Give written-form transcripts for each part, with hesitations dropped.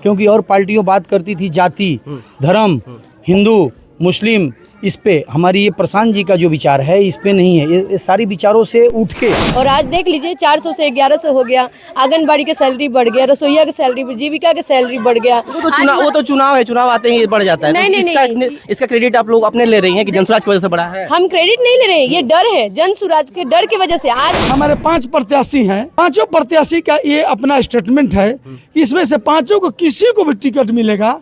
क्योंकि और पार्टियों बात करती थी जाति, धर्म, हिंदू, मुस्लिम, इस पे हमारी ये प्रशांत जी का जो विचार है इस पे नहीं है। ये सारी विचारों से उठ के और आज देख लीजिए 400 से 1100 हो गया, आंगनबाड़ी की सैलरी बढ़ गया, रसोईया की सैलरी, जीविका की सैलरी बढ़ गया। वो तो चुनाव है, चुनाव आते ही बढ़ जाता है। नहीं, तो नहीं। इसका क्रेडिट आप लोग अपने ले रही हैं कि जनसुराज की वजह से बढ़ा है। हम क्रेडिट नहीं ले रहे हैं, ये डर है, जन सुराज के डर की वजह से। आज हमारे 5 प्रत्याशी हैं, पांचों प्रत्याशी का ये अपना स्टेटमेंट है कि इसमें से पांचों को किसी को भी टिकट मिलेगा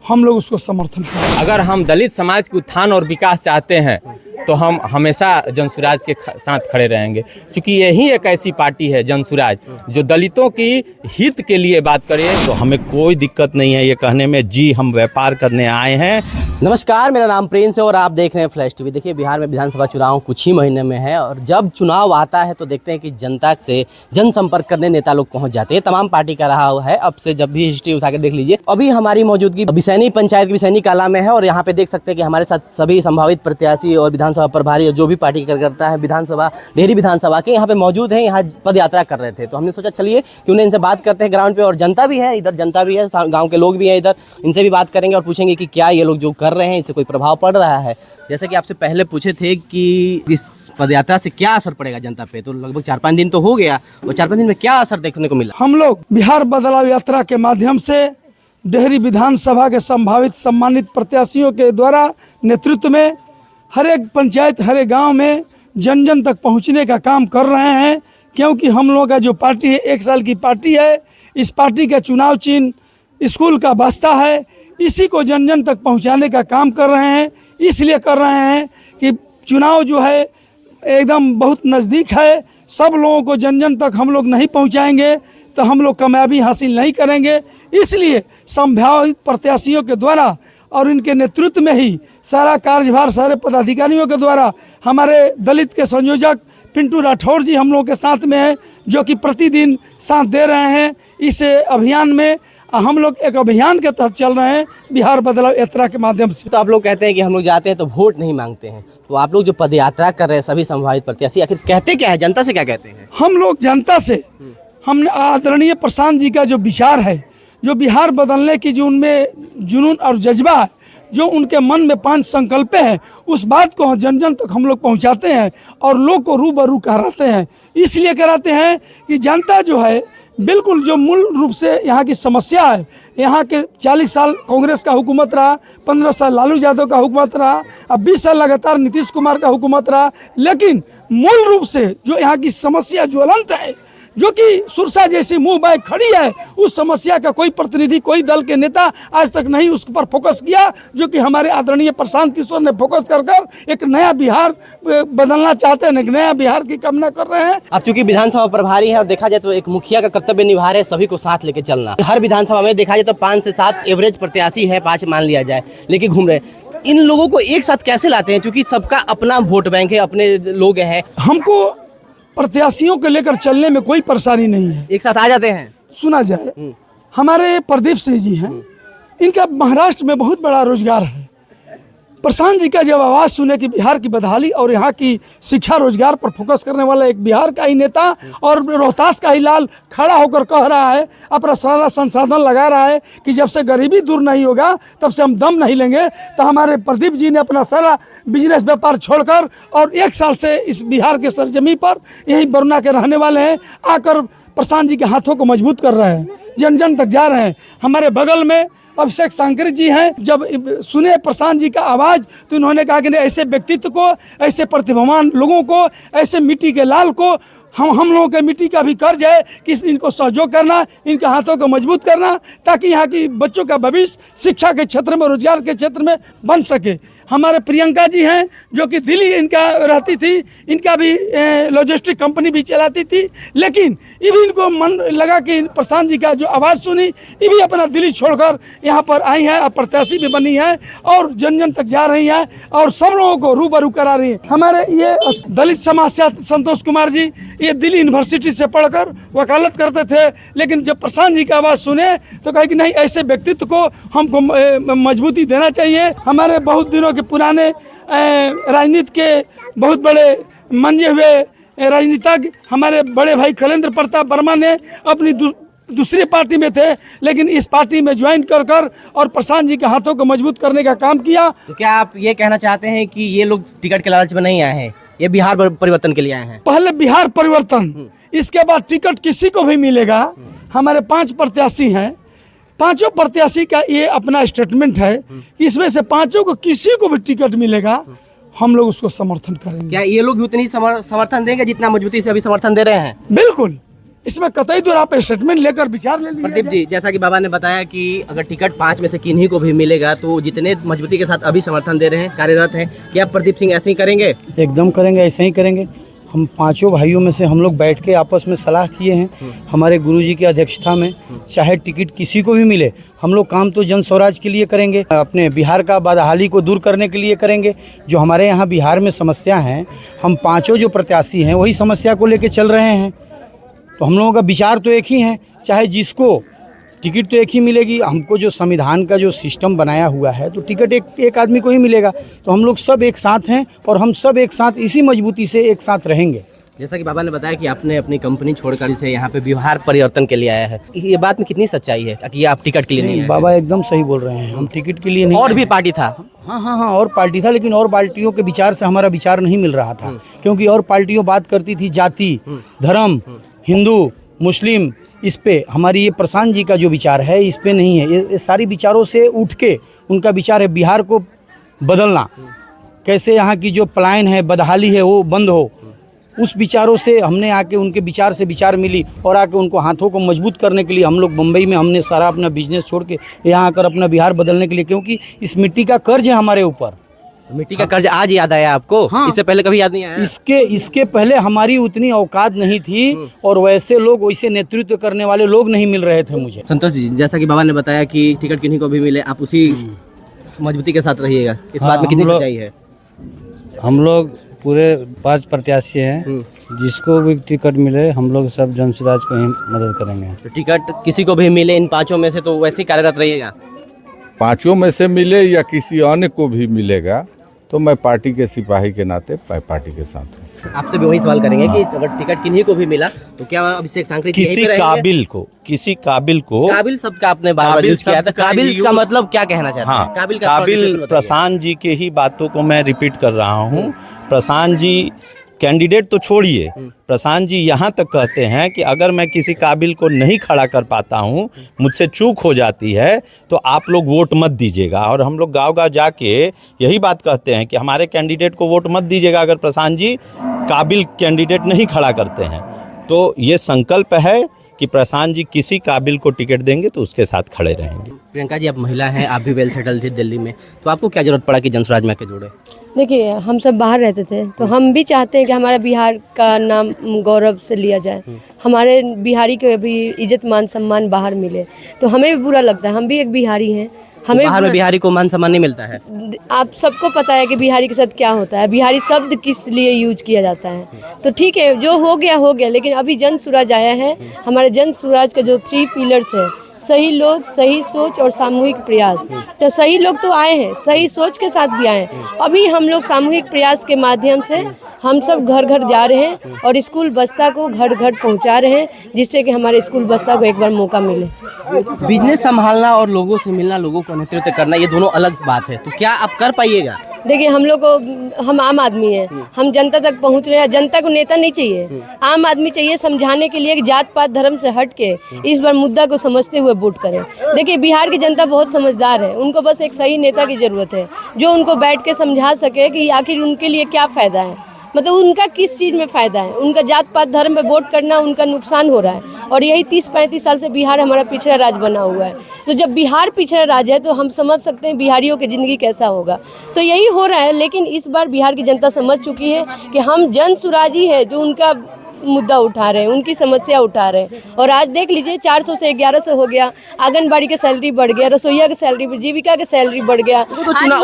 हम लोग उसको समर्थन करेंगे। अगर हम दलित समाज के उत्थान और विकास चाहते हैं तो हम हमेशा जनसुराज के साथ खड़े रहेंगे, क्योंकि यही एक ऐसी पार्टी है जनसुराज जो दलितों की हित के लिए बात करे। तो हमें कोई दिक्कत नहीं है ये कहने में जी हम व्यापार करने आए हैं। नमस्कार, मेरा नाम प्रिंस है और आप देख रहे हैं फ्लैश टीवी। देखिए, बिहार में विधानसभा चुनाव कुछ ही महीने में है और जब चुनाव आता है तो देखते हैं कि जनता से जनसंपर्क करने नेता लोग पहुंच जाते हैं। तमाम पार्टी का रहा है, अब से जब भी हिस्ट्री उठा के देख लीजिए। अभी हमारी मौजूदगी बिसैनी पंचायत की बिसैनी काला में है और यहाँ पे देख सकते हैं कि हमारे साथ सभी संभावित प्रत्याशी और विधानसभा प्रभारी जो भी पार्टी करता है विधानसभा डेहरी विधानसभा के यहाँ पे मौजूद हैं। यहाँ पद यात्रा कर रहे थे तो हमने सोचा चलिए कि उन्हें इनसे बात करते हैं ग्राउंड पे। और जनता भी है इधर, जनता भी है, गाँव के लोग भी हैं इधर, इनसे भी बात करेंगे और पूछेंगे कि क्या ये लोग जो कर रहे हैं इससे कोई प्रभाव पड़ रहा है। जैसे कि आपसे पहले पूछे थे कि इस पदयात्रा से क्या असर पड़ेगा जनता पे, तो लगभग 4-5 दिन तो हो गया और 4-5 दिन में क्या असर देखने को मिला? हम लोग बिहार बदलाव यात्रा के माध्यम से डेहरी विधानसभा के संभावित सम्मानित प्रत्याशियों के द्वारा नेतृत्व में हर एक पंचायत, हर एक गाँव में जन जन तक पहुँचने का काम कर रहे हैं। क्योंकि हम लोगों का जो पार्टी है 1 साल की पार्टी है, इस पार्टी का चुनाव चिन्ह स्कूल का बस्ता है, इसी को जन जन तक पहुंचाने का काम कर रहे हैं। इसलिए कर रहे हैं कि चुनाव जो है एकदम बहुत नज़दीक है, सब लोगों को जन जन तक हम लोग नहीं पहुंचाएंगे तो हम लोग कामयाबी हासिल नहीं करेंगे। इसलिए संभावित प्रत्याशियों के द्वारा और इनके नेतृत्व में ही सारा कार्यभार सारे पदाधिकारियों के द्वारा हमारे दलित के संयोजक पिंटू राठौर जी हम लोगों के साथ में हैं, जो कि प्रतिदिन साथ दे रहे हैं इस अभियान में। हम लोग एक अभियान के तहत चल रहे हैं बिहार बदलाव यात्रा के माध्यम से। तो आप लोग कहते हैं कि हम लोग जाते हैं तो वोट नहीं मांगते हैं, तो आप लोग जो पद यात्रा कर रहे हैं सभी संभावित प्रत्याशी आखिर कहते क्या है, जनता से क्या कहते हैं? हम लोग जनता से हमने आदरणीय प्रशांत जी का जो विचार है, जो बिहार बदलने की जो उनमें जुनून और जज्बा है, जो उनके मन में 5 संकल्प हैं, उस बात को जन जन तक हम लोग पहुंचाते हैं और लोग को रूबरू कराते हैं। इसलिए कराते हैं कि जनता जो है बिल्कुल जो मूल रूप से यहाँ की समस्या है, यहाँ के 40 साल कांग्रेस का हुकूमत रहा, 15 साल लालू यादव का हुकूमत रहा, अब 20 साल लगातार नीतीश कुमार का हुकूमत रहा, लेकिन मूल रूप से जो यहाँ की समस्या ज्वलंत है, जो कि सुरसा जैसी मुंह बाय खड़ी है, उस समस्या का कोई प्रतिनिधि, कोई दल के नेता आज तक नहीं उस पर फोकस किया, जो कि हमारे आदरणीय प्रशांत किशोर ने फोकस कर एक नया बिहार बदलना चाहते हैं, एक नया बिहार की कामना कर रहे हैं। आप चूंकि विधानसभा प्रभारी हैं और देखा जाए तो एक मुखिया का कर्तव्य निभा रहे हैं सभी को साथ लेके चलना। हर विधानसभा में देखा जाए तो 5 से 7 एवरेज प्रत्याशी है, 5 मान लिया जाए, लेके घूम रहे हैं। इन लोगों को एक साथ कैसे लाते हैं, चूंकि सबका अपना वोट बैंक है, अपने लोग हैं? हमको प्रत्याशियों को लेकर चलने में कोई परेशानी नहीं है, एक साथ आ जाते हैं। सुना जाए, हमारे प्रदीप सिंह जी हैं, इनका महाराष्ट्र में बहुत बड़ा रोजगार है। प्रशांत जी का जब आवाज़ सुने कि बिहार की बदहाली और यहाँ की शिक्षा रोजगार पर फोकस करने वाला एक बिहार का ही नेता और रोहतास का ही लाल खड़ा होकर कह रहा है, अपना सारा संसाधन लगा रहा है कि जब से गरीबी दूर नहीं होगा तब से हम दम नहीं लेंगे, तो हमारे प्रदीप जी ने अपना सारा बिजनेस व्यापार छोड़कर और 1 साल से इस बिहार के सरजमी पर यहीं बरुना के रहने वाले हैं, आकर प्रशांत जी के हाथों को मजबूत कर रहे हैं, जन जन तक जा रहे हैं। हमारे बगल में अभिषेक शंकर जी हैं, जब सुने प्रशांत जी का आवाज़ तो इन्होंने कहा कि नहीं, ऐसे व्यक्तित्व को, ऐसे प्रतिभावान लोगों को, ऐसे मिट्टी के लाल को हम लोगों के मिट्टी का भी कर्ज है कि इनको सहयोग करना, इनके हाथों को मजबूत करना, ताकि यहाँ की बच्चों का भविष्य शिक्षा के क्षेत्र में, रोजगार के क्षेत्र में बन सके। हमारे प्रियंका जी हैं, जो कि दिल्ली इनका रहती थी, इनका भी लॉजिस्टिक कंपनी भी चलाती थी, लेकिन ये भी इनको मन लगा कि प्रशांत जी का जो आवाज़ सुनी, ये भी अपना दिल्ली छोड़कर यहाँ पर आई हैं और प्रत्याशी भी बनी है और जन जन तक जा रही हैं और सब लोगों को रूबरू करा रही हैं। हमारे ये दलित समाज से संतोष कुमार जी, ये दिल्ली यूनिवर्सिटी से पढ़कर वकालत करते थे, लेकिन जब प्रशांत जी की आवाज़ सुने तो कहे कि नहीं, ऐसे व्यक्तित्व को हमको मजबूती देना चाहिए। हमारे बहुत दिनों के पुराने राजनीति के बहुत बड़े मंजे हुए राजनीतिज्ञ हमारे बड़े भाई कलेंद्र प्रताप वर्मा ने अपनी दूसरी पार्टी में थे, लेकिन इस पार्टी में ज्वाइन कर और प्रशांत जी के हाथों को मजबूत करने का काम किया। तो क्या आप ये कहना चाहते हैं कि ये लोग टिकट के लालच में नहीं आए हैं, ये बिहार परिवर्तन के लिए आए हैं? पहले बिहार परिवर्तन, इसके बाद टिकट किसी को भी मिलेगा। हमारे 5 प्रत्याशी हैं, 5 प्रत्याशी का ये अपना स्टेटमेंट है कि इसमें से 5 को किसी को भी टिकट मिलेगा, हम लोग उसको समर्थन करेंगे। क्या ये लोग भी उतनी समर्थन देंगे जितना मजबूती से अभी समर्थन दे रहे हैं? बिल्कुल, इसमें कतई दूर आप स्टेटमेंट लेकर विचार ले लीजिए। प्रदीप जी, जैसा कि बाबा ने बताया कि अगर टिकट 5 में से किन्हीं को भी मिलेगा तो जितने मजबूती के साथ अभी समर्थन दे रहे हैं, कार्यरत हैं, क्या प्रदीप सिंह ऐसे ही करेंगे? एकदम करेंगे, ऐसे ही करेंगे। हम 5 भाइयों में से हम लोग बैठ के आपस में सलाह किए हैं हमारे गुरुजी की अध्यक्षता में, चाहे टिकट किसी को भी मिले, हम लोग काम तो जन स्वराज के लिए करेंगे, अपने बिहार का बदहाली को दूर करने के लिए करेंगे। जो हमारे यहाँ बिहार में समस्या हैं, हम 5 जो प्रत्याशी हैं वही समस्या को लेके चल रहे हैं। तो हम लोगों का विचार तो एक ही है, चाहे जिसको टिकट तो एक ही मिलेगी। हमको जो संविधान का जो सिस्टम बनाया हुआ है तो टिकट एक आदमी को ही मिलेगा। तो हम लोग सब एक साथ हैं और हम सब एक साथ इसी मजबूती से एक साथ रहेंगे। जैसा कि बाबा ने बताया कि आपने अपनी कंपनी छोड़कर इसे यहाँ पे बिहार परिवर्तन के लिए आया है, ये बात में कितनी सच्चाई है कि आप टिकट के लिए नहीं आए? बाबा एकदम सही बोल रहे हैं, हम टिकट के लिए नहीं। और भी पार्टी था? हाँ, और पार्टी था, लेकिन और पार्टियों के विचार से हमारा विचार नहीं मिल रहा था, क्योंकि और पार्टियों बात करती थी जाति, धर्म, हिंदू, मुस्लिम, इस पे हमारी ये प्रशांत जी का जो विचार है इस पे नहीं है। ये सारी विचारों से उठ के उनका विचार है बिहार को बदलना, कैसे यहाँ की जो पलायन है, बदहाली है, वो बंद हो। उस विचारों से हमने आके उनके विचार से विचार मिली और आके उनको हाथों को मजबूत करने के लिए हम लोग मुंबई में हमने सारा अपना बिजनेस छोड़ के यहाँ आकर अपना बिहार बदलने के लिए, क्योंकि इस मिट्टी का कर्ज है हमारे ऊपर। मिट्टी का कर्ज आज याद आया आपको? हाँ। इससे पहले कभी याद नहीं आया? इसके पहले हमारी उतनी औकात नहीं थी और वैसे लोग, वैसे नेतृत्व करने वाले लोग नहीं मिल रहे थे मुझे। संतोष जी, जैसा कि बाबा ने बताया कि टिकट किन्हीं को भी मिले, आप उसी मजबूती के साथ रहिएगा, इस बात में कितनी सच्चाई है? हम लोग पूरे 5 प्रत्याशी हैं, जिसको भी टिकट मिले हम लोग सब जन स्वराज को ही मदद करेंगे। तो टिकट किसी को भी मिले इन 5 में से तो वैसे ही कार्यरत रहिएगा? 5 में से मिले या किसी अन्य को भी मिलेगा तो मैं पार्टी के सिपाही के नाते पार्टी के साथ हूँ। आपसे भी वही सवाल करेंगे कि अगर टिकट किन्हीं को भी मिला तो क्या अभिषेक सांकरे किसी काबिल को काबिल सबका आपने बार-बार यूज किया था, काबिल का मतलब क्या कहना चाहते हैं? हाँ, काबिल प्रशांत जी के ही बातों को मैं रिपीट कर रहा हूँ। प्रशांत जी कैंडिडेट तो छोड़िए, प्रशांत जी यहाँ तक कहते हैं कि अगर मैं किसी काबिल को नहीं खड़ा कर पाता हूँ, मुझसे चूक हो जाती है, तो आप लोग वोट मत दीजिएगा। और हम लोग गांव-गांव जाके यही बात कहते हैं कि हमारे कैंडिडेट को वोट मत दीजिएगा अगर प्रशांत जी काबिल कैंडिडेट नहीं खड़ा करते हैं। तो ये संकल्प है कि प्रशांत जी किसी काबिल को टिकट देंगे तो उसके साथ खड़े रहेंगे। प्रियंका जी, आप महिला हैं, आप भी वेल सेटल थी दिल्ली में, तो आपको क्या जरूरत पड़ा कि जन स्वराज में आके जुड़े? देखिए, हम सब बाहर रहते थे तो हम भी चाहते हैं कि हमारा बिहार का नाम गौरव से लिया जाए, हमारे बिहारी को भी इज्जत मान सम्मान बाहर मिले, तो हमें भी बुरा लगता है। हम भी एक बिहारी हैं, हमें बाहर में बिहारी को मान सम्मान नहीं मिलता है? आप सबको पता है कि बिहारी के साथ क्या होता है, बिहारी शब्द किस लिए यूज किया जाता है। तो ठीक है, जो हो गया, लेकिन अभी जन स्वराज आया है। हमारे जन स्वराज का जो 3 पिलर्स है, सही लोग, सही सोच और सामूहिक प्रयास। तो सही लोग तो आए हैं, सही सोच के साथ भी आए हैं। अभी हम लोग सामूहिक प्रयास के माध्यम से हम सब घर घर जा रहे हैं और स्कूल बस्ता को घर घर पहुंचा रहे हैं, जिससे कि हमारे स्कूल बस्ता को एक बार मौका मिले। बिजनेस संभालना और लोगों से मिलना, लोगों को नेतृत्व करना, ये दोनों अलग बात है, तो क्या आप कर पाइएगा? देखिए, हम लोग को, हम आम आदमी हैं, हम जनता तक पहुंच रहे हैं। जनता को नेता नहीं चाहिए, आम आदमी चाहिए समझाने के लिए कि जात पात धर्म से हट के इस बार मुद्दा को समझते हुए वोट करें। देखिए, बिहार की जनता बहुत समझदार है, उनको बस एक सही नेता की ज़रूरत है जो उनको बैठ के समझा सके कि आखिर उनके लिए क्या फ़ायदा है, मतलब उनका किस चीज़ में फ़ायदा है। उनका जात पात धर्म पे वोट करना उनका नुकसान हो रहा है, और यही 30-35 साल से बिहार हमारा पिछड़ा राज्य बना हुआ है। तो जब बिहार पिछड़ा राज्य है तो हम समझ सकते हैं बिहारियों की ज़िंदगी कैसा होगा। तो यही हो रहा है, लेकिन इस बार बिहार की जनता समझ चुकी है कि हम जन स्वराजी है जो उनका मुद्दा उठा रहे हैं, उनकी समस्या उठा रहे हैं। और आज देख लीजिए, 400 से 1100 हो गया, आंगनबाड़ी की सैलरी बढ़ गया, रसोईया की सैलरी, जीविका की सैलरी बढ़ गया। वो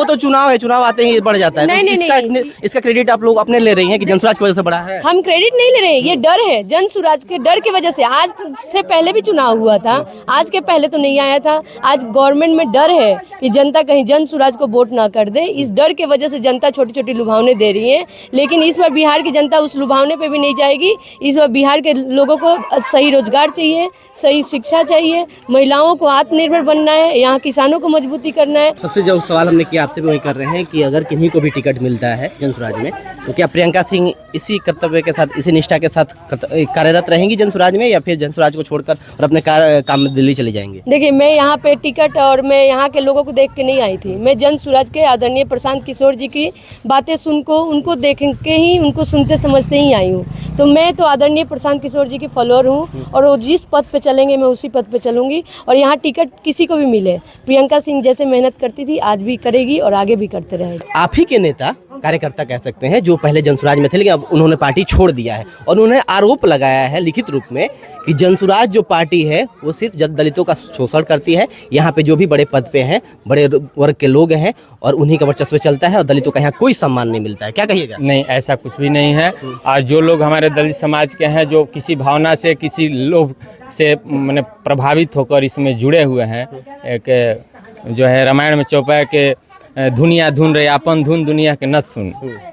तो चुनाव है, चुनाव आते ही बढ़ जाता है। नहीं, इसका क्रेडिट आप लोग अपने ले रही हैं कि जन स्वराज की वजह से बढ़ा है? हम क्रेडिट नहीं ले रहे हैं, ये डर है जन स्वराज के डर की वजह से। आज से पहले भी चुनाव हुआ था, आज के पहले तो नहीं आया था। आज गवर्नमेंट में डर है कि जनता कहीं जन स्वराज को वोट ना कर दे, इस डर की वजह से जनता छोटी छोटी लुभावने दे रही है। लेकिन इस बार बिहार की जनता उस लुभावने पे भी नहीं जाएगी इस बार बिहार के लोगों को सही रोजगार चाहिए, सही शिक्षा चाहिए, महिलाओं को आत्मनिर्भर बनना है, यहाँ किसानों को मजबूती करना है। सबसे जो सवाल हमने किया आपसे भी वही कर रहे हैं कि अगर किन्हीं को भी टिकट मिलता है जनसुराज में, तो क्या प्रियंका सिंह इसी कर्तव्य के साथ, इसी निष्ठा के साथ कार्यरत रहेंगी जनसुराज में, या फिर जनसुराज को छोड़कर और अपने काम में दिल्ली चली जाएंगे? देखिए, मैं यहाँ पे टिकट और मैं यहाँ के लोगों को देख के नहीं आई थी। मैं जन सुराज के आदरणीय प्रशांत किशोर जी की बातें उनको देख के ही, उनको सुनते समझते ही आई हूँ। तो मैं तो आदरणीय प्रशांत किशोर जी की फॉलोअर हूँ और वो जिस पद पे चलेंगे मैं उसी पद पे चलूँगी। और यहाँ टिकट किसी को भी मिले, प्रियंका सिंह जैसे मेहनत करती थी आज भी करेगी और आगे भी करते रहेगी। आप ही के नेता, कार्यकर्ता कह सकते हैं, जो पहले जनसुराज में थे लेकिन अब उन्होंने पार्टी छोड़ दिया है, और उन्होंने आरोप लगाया है लिखित रूप में कि जनसुराज जो पार्टी है वो सिर्फ दलितों का शोषण करती है। यहाँ पे जो भी बड़े पद पे हैं, बड़े वर्ग के लोग हैं, और उन्हीं का वर्चस्व चलता है और दलितों का यहाँ कोई सम्मान नहीं मिलता है। क्या कहिएगा? नहीं, ऐसा कुछ भी नहीं है। और जो लोग हमारे दलित समाज के हैं, जो किसी भावना से, किसी लोभ से मैंने प्रभावित होकर इसमें जुड़े हुए हैं, एक जो है रामायण में चौपाई के दुनिया धुन रहे अपन धुन दुनिया के नत सुन,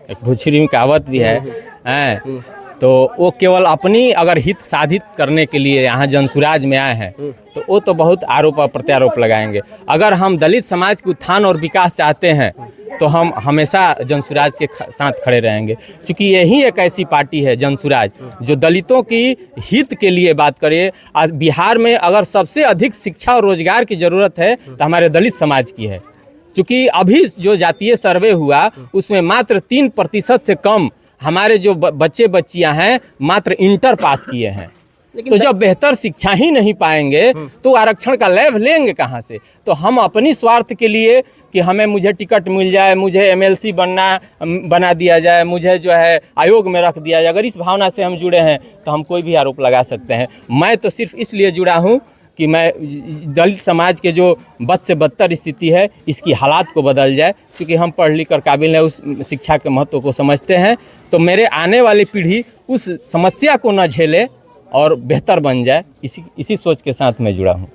एक भोजपुरी में कहावत भी है। तो वो केवल अपनी अगर हित साधित करने के लिए यहाँ जनसुराज में आए हैं, तो वो तो बहुत आरोप और प्रत्यारोप लगाएंगे। अगर हम दलित समाज के उत्थान और विकास चाहते हैं तो हम हमेशा जनसुराज के साथ खड़े रहेंगे, क्योंकि यही एक ऐसी पार्टी है जनसुराज जो दलितों की हित के लिए बात करे। आज बिहार में अगर सबसे अधिक शिक्षा और रोजगार की ज़रूरत है तो हमारे दलित समाज की है, क्योंकि अभी जो जातीय सर्वे हुआ उसमें मात्र 3% से कम हमारे जो बच्चे बच्चियां हैं मात्र इंटर पास किए हैं। तो जब बेहतर शिक्षा ही नहीं पाएंगे तो आरक्षण का लाभ लेंगे कहाँ से? तो हम अपनी स्वार्थ के लिए कि मुझे टिकट मिल जाए, मुझे एमएलसी बना दिया जाए, मुझे जो है आयोग में रख दिया जाए, अगर इस भावना से हम जुड़े हैं तो हम कोई भी आरोप लगा सकते हैं। मैं तो सिर्फ इसलिए जुड़ा हूँ कि मैं दलित समाज के जो बद से बदतर स्थिति है इसकी हालात को बदल जाए, क्योंकि हम पढ़ लिख कर काबिल हैं, उस शिक्षा के महत्व को समझते हैं। तो मेरे आने वाली पीढ़ी उस समस्या को न झेले और बेहतर बन जाए, इसी सोच के साथ मैं जुड़ा हूँ।